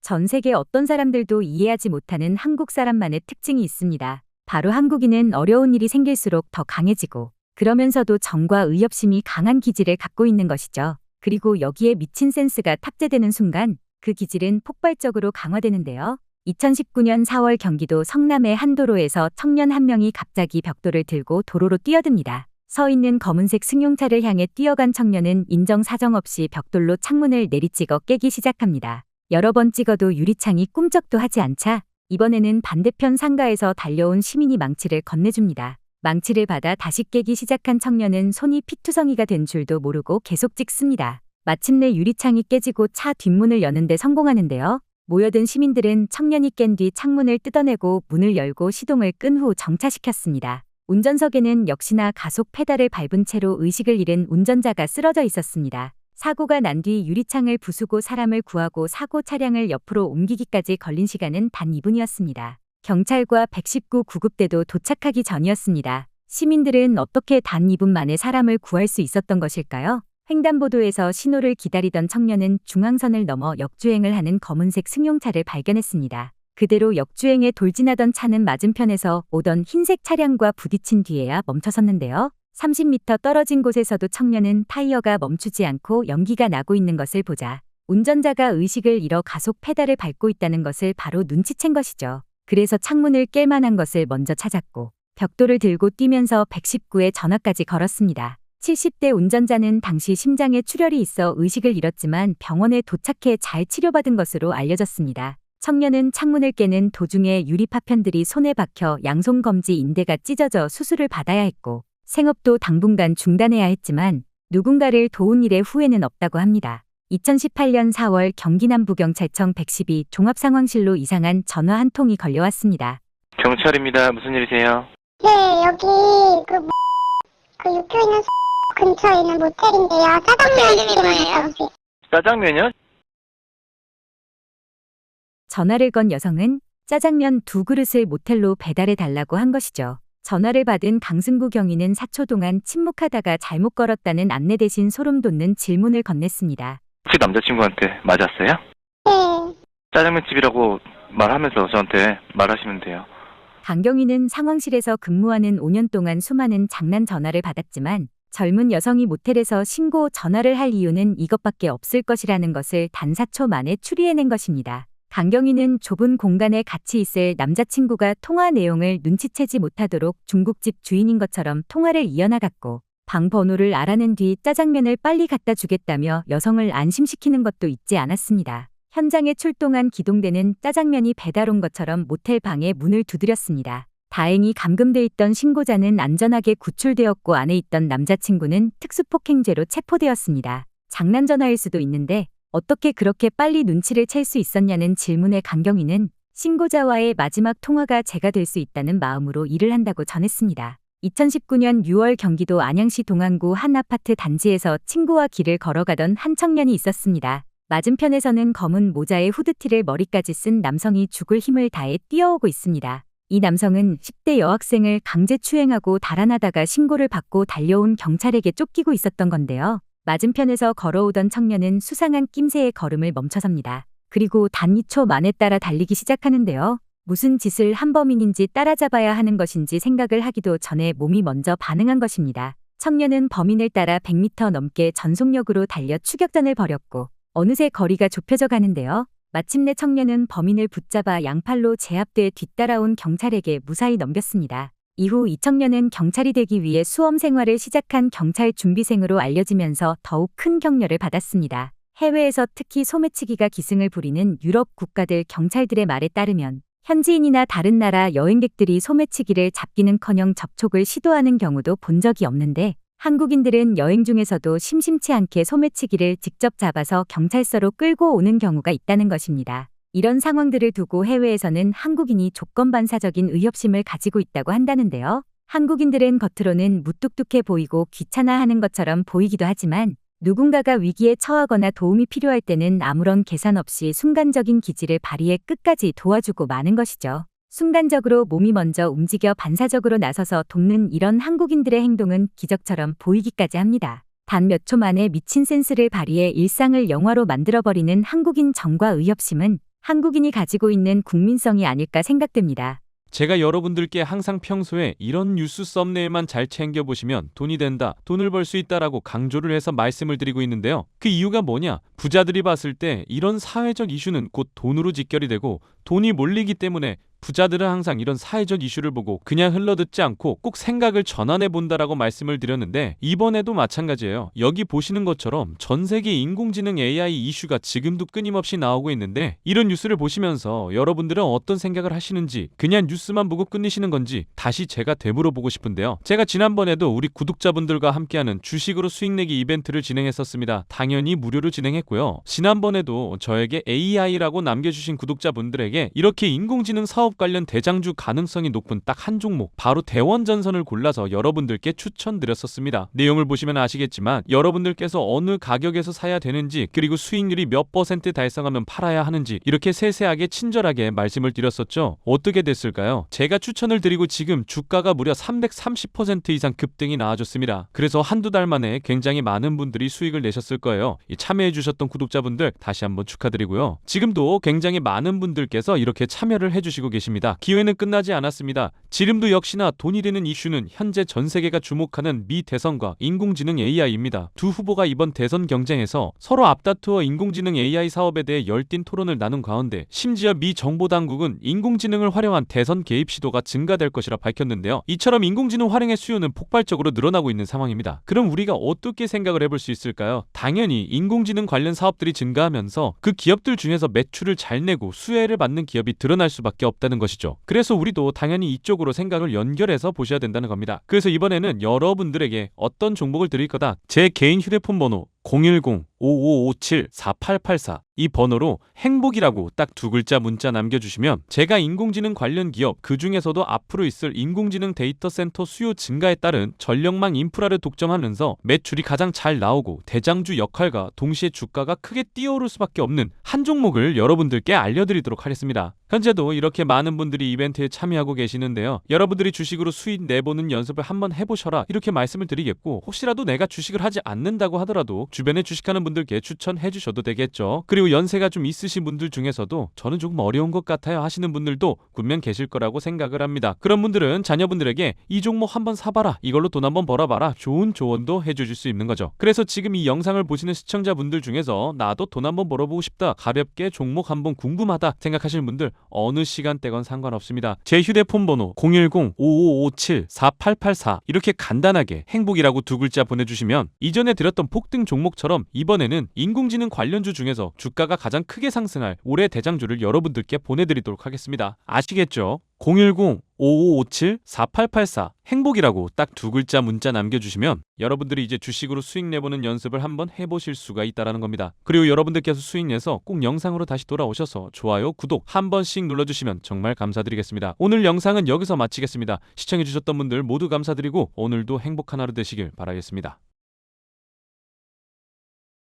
전 세계 어떤 사람들도 이해하지 못하는 한국 사람만의 특징이 있습니다. 바로 한국인은 어려운 일이 생길수록 더 강해지고 그러면서도 정과 의협심이 강한 기질을 갖고 있는 것이죠. 그리고 여기에 미친 센스가 탑재되는 순간 그 기질은 폭발적으로 강화되는데요. 2019년 4월 경기도 성남의 한 도로에서 청년 한 명이 갑자기 벽돌을 들고 도로로 뛰어듭니다. 서 있는 검은색 승용차를 향해 뛰어간 청년은 인정사정 없이 벽돌로 창문을 내리찍어 깨기 시작합니다. 여러 번 찍어도 유리창이 꿈쩍도 하지 않자 이번에는 반대편 상가에서 달려온 시민이 망치를 건네줍니다. 망치를 받아 다시 깨기 시작한 청년은 손이 피투성이가 된 줄도 모르고 계속 찍습니다. 마침내 유리창이 깨지고 차 뒷문을 여는데 성공하는데요. 모여든 시민들은 청년이 깬 뒤 창문을 뜯어내고 문을 열고 시동을 끈 후 정차시켰습니다. 운전석에는 역시나 가속 페달을 밟은 채로 의식을 잃은 운전자가 쓰러져 있었습니다. 사고가 난 뒤 유리창을 부수고 사람을 구하고 사고 차량을 옆으로 옮기기까지 걸린 시간은 단 2분이었습니다. 경찰과 119 구급대도 도착하기 전이었습니다. 시민들은 어떻게 단 2분 만에 사람을 구할 수 있었던 것일까요? 횡단보도에서 신호를 기다리던 청년은 중앙선을 넘어 역주행을 하는 검은색 승용차를 발견했습니다. 그대로 역주행에 돌진하던 차는 맞은편에서 오던 흰색 차량과 부딪힌 뒤에야 멈춰섰는데요. 30m 떨어진 곳에서도 청년은 타이어가 멈추지 않고 연기가 나고 있는 것을 보자 운전자가 의식을 잃어 가속 페달을 밟고 있다는 것을 바로 눈치챈 것이죠. 그래서 창문을 깰 만한 것을 먼저 찾았고 벽돌을 들고 뛰면서 119에 전화까지 걸었습니다. 70대 운전자는 당시 심장에 출혈이 있어 의식을 잃었지만 병원에 도착해 잘 치료받은 것으로 알려졌습니다. 청년은 창문을 깨는 도중에 유리 파편들이 손에 박혀 양손검지 인대가 찢어져 수술을 받아야 했고 생업도 당분간 중단해야 했지만 누군가를 도운 일의 후회는 없다고 합니다. 2018년 4월 경기 남부경찰청 112 종합상황실로 이상한 전화 한 통이 걸려왔습니다. 경찰입니다. 무슨 일이세요? 네, 여기 그 육교 있는 근처에 있는 모텔인데요. 짜장면 좀 갖다 주세요. 짜장면이요? 전화를 건 여성은 짜장면 2그릇을 모텔로 배달해 달라고 한 것이죠. 전화를 받은 강승구 경위는 4초 동안 침묵하다가 잘못 걸었다는 안내 대신 소름 돋는 질문을 건넸습니다. 혹시 남자친구한테 맞았어요? 네. 짜장면집이라고 말하면서 저한테 말하시면 돼요. 강 경위는 상황실에서 근무하는 5년 동안 수많은 장난 전화를 받았지만 젊은 여성이 모텔에서 신고 전화를 할 이유는 이것밖에 없을 것이라는 것을 단 4초 만에 추리해낸 것입니다. 강경위는 좁은 공간에 같이 있을 남자친구가 통화 내용을 눈치채지 못하도록 중국집 주인인 것처럼 통화를 이어나갔고 방 번호를 알아낸 뒤 짜장면을 빨리 갖다 주겠다며 여성을 안심시키는 것도 잊지 않았습니다. 현장에 출동한 기동대는 짜장면이 배달 온 것처럼 모텔 방에 문을 두드렸습니다. 다행히 감금돼 있던 신고자는 안전하게 구출되었고 안에 있던 남자친구는 특수폭행죄로 체포되었습니다. 장난 전화일 수도 있는데 어떻게 그렇게 빨리 눈치를 챌 수 있었냐는 질문에 강경위는 신고자와의 마지막 통화가 제가 될 수 있다는 마음으로 일을 한다고 전했습니다. 2019년 6월 경기도 안양시 동안구 한 아파트 단지에서 친구와 길을 걸어가던 한 청년이 있었습니다. 맞은편에서는 검은 모자에 후드티를 머리까지 쓴 남성이 죽을 힘을 다해 뛰어오고 있습니다. 이 남성은 10대 여학생을 강제추행하고 달아나다가 신고를 받고 달려온 경찰에게 쫓기고 있었던 건데요. 맞은편에서 걸어오던 청년은 수상한 낌새의 걸음을 멈춰섭니다. 그리고 단 2초 만에 따라 달리기 시작하는데요. 무슨 짓을 한 범인인지 따라잡아야 하는 것인지 생각을 하기도 전에 몸이 먼저 반응한 것입니다. 청년은 범인을 따라 100m 넘게 전속력으로 달려 추격전을 벌였고 어느새 거리가 좁혀져 가는데요. 마침내 청년은 범인을 붙잡아 양팔로 제압돼 뒤따라온 경찰에게 무사히 넘겼습니다. 이후 이 청년은 경찰이 되기 위해 수험 생활을 시작한 경찰 준비생으로 알려지면서 더욱 큰 격려를 받았습니다. 해외에서 특히 소매치기가 기승을 부리는 유럽 국가들 경찰들의 말에 따르면 현지인이나 다른 나라 여행객들이 소매치기를 잡기는커녕 접촉을 시도하는 경우도 본 적이 없는데 한국인들은 여행 중에서도 심심치 않게 소매치기를 직접 잡아서 경찰서로 끌고 오는 경우가 있다는 것입니다. 이런 상황들을 두고 해외에서는 한국인이 조건반사적인 의협심을 가지고 있다고 한다는데요. 한국인들은 겉으로는 무뚝뚝해 보이고 귀찮아하는 것처럼 보이기도 하지만 누군가가 위기에 처하거나 도움이 필요할 때는 아무런 계산 없이 순간적인 기지를 발휘해 끝까지 도와주고 마는 것이죠. 순간적으로 몸이 먼저 움직여 반사적으로 나서서 돕는 이런 한국인들의 행동은 기적처럼 보이기까지 합니다. 단 몇 초 만에 미친 센스를 발휘해 일상을 영화로 만들어버리는 한국인 정과 의협심은 한국인이 가지고 있는 국민성이 아닐까 생각됩니다. 제가 여러분들께 항상 평소에 이런 뉴스 썸네일만 잘 챙겨보시면 돈이 된다, 돈을 벌 수 있다라고 강조를 해서 말씀을 드리고 있는데요. 그 이유가 뭐냐? 부자들이 봤을 때 이런 사회적 이슈는 곧 돈으로 직결이 되고 돈이 몰리기 때문에 부자들은 항상 이런 사회적 이슈를 보고 그냥 흘러듣지 않고 꼭 생각을 전환해 본다라고 말씀을 드렸는데 이번에도 마찬가지예요. 여기 보시는 것처럼 전 세계 인공지능 AI 이슈가 지금도 끊임없이 나오고 있는데 이런 뉴스를 보시면서 여러분들은 어떤 생각을 하시는지 그냥 뉴스만 보고 끝내시는 건지 다시 제가 되물어보고 싶은데요. 제가 지난번에도 우리 구독자분들과 함께하는 주식으로 수익 내기 이벤트를 진행했었습니다. 당연히 무료로 진행했고요. 지난번에도 저에게 AI라고 남겨주신 구독자분들에게 이렇게 인공지능 사업 관련 대장주 가능성이 높은 딱 한 종목 바로 대원전선을 골라서 여러분들께 추천드렸었습니다. 내용을 보시면 아시겠지만 여러분들께서 어느 가격에서 사야 되는지 그리고 수익률이 몇 % 달성하면 팔아야 하는지 이렇게 세세하게 친절하게 말씀을 드렸었죠. 어떻게 됐을까요? 제가 추천을 드리고 지금 주가가 무려 330% 이상 급등이 나와줬습니다. 그래서 한두 달 만에 굉장히 많은 분들이 수익을 내셨을 거예요. 참여해주셨던 구독자분들 다시 한번 축하드리고요. 지금도 굉장히 많은 분들께서 이렇게 참여를 해주시고 계십니다. 기회는 끝나지 않았습니다. 지금도 역시나 돈이 되는 이슈는 현재 전 세계가 주목하는 미 대선과 인공지능 AI입니다. 두 후보가 이번 대선 경쟁에서 서로 앞다투어 인공지능 AI 사업에 대해 열띤 토론을 나눈 가운데 심지어 미 정보당국은 인공지능을 활용한 대선 개입 시도가 증가될 것이라 밝혔는데요. 이처럼 인공지능 활용의 수요는 폭발적으로 늘어나고 있는 상황입니다. 그럼 우리가 어떻게 생각을 해볼 수 있을까요? 당연히 인공지능 관련 사업들이 증가하면서 그 기업들 중에서 매출을 잘 내고 수혜를 받는 기업이 드러날 수밖에 없다는 것이죠. 그래서 우리도 당연히 이쪽으로 생각을 연결해서 보셔야 된다는 겁니다. 그래서 이번에는 여러분들에게 어떤 종목을 드릴 거다. 제 개인 휴대폰 번호 010-5557-4884 이 번호로 행복이라고 딱 두 글자 문자 남겨주시면 제가 인공지능 관련 기업 그 중에서도 앞으로 있을 인공지능 데이터 센터 수요 증가에 따른 전력망 인프라를 독점하면서 매출이 가장 잘 나오고 대장주 역할과 동시에 주가가 크게 뛰어오를 수밖에 없는 한 종목을 여러분들께 알려드리도록 하겠습니다. 현재도 이렇게 많은 분들이 이벤트에 참여하고 계시는데요. 여러분들이 주식으로 수익 내보는 연습을 한번 해보셔라 이렇게 말씀을 드리겠고 혹시라도 내가 주식을 하지 않는다고 하더라도 주변에 주식하는 분들께 추천해 주셔도 되겠죠. 그리고 연세가 좀 있으신 분들 중에서도 저는 조금 어려운 것 같아요 하시는 분들도 분명 계실 거라고 생각을 합니다. 그런 분들은 자녀분들에게 이 종목 한번 사봐라 이걸로 돈 한번 벌어봐라 좋은 조언도 해주실 수 있는 거죠. 그래서 지금 이 영상을 보시는 시청자분들 중에서 나도 돈 한번 벌어보고 싶다 가볍게 종목 한번 궁금하다 생각하시는 분들 어느 시간대건 상관없습니다. 제 휴대폰 번호 010-5557-4884 이렇게 간단하게 행복이라고 두 글자 보내주시면 이전에 드렸던 폭등 종목처럼 이번에는 인공지능 관련주 중에서 주가가 가장 크게 상승할 올해 대장주를 여러분들께 보내드리도록 하겠습니다. 아시겠죠? 010-5557-4884 행복이라고 딱 두 글자 문자 남겨주시면 여러분들이 이제 주식으로 수익 내보는 연습을 한번 해보실 수가 있다는 겁니다. 그리고 여러분들께서 수익 내서 꼭 영상으로 다시 돌아오셔서 좋아요, 구독 한 번씩 눌러주시면 정말 감사드리겠습니다. 오늘 영상은 여기서 마치겠습니다. 시청해주셨던 분들 모두 감사드리고 오늘도 행복한 하루 되시길 바라겠습니다.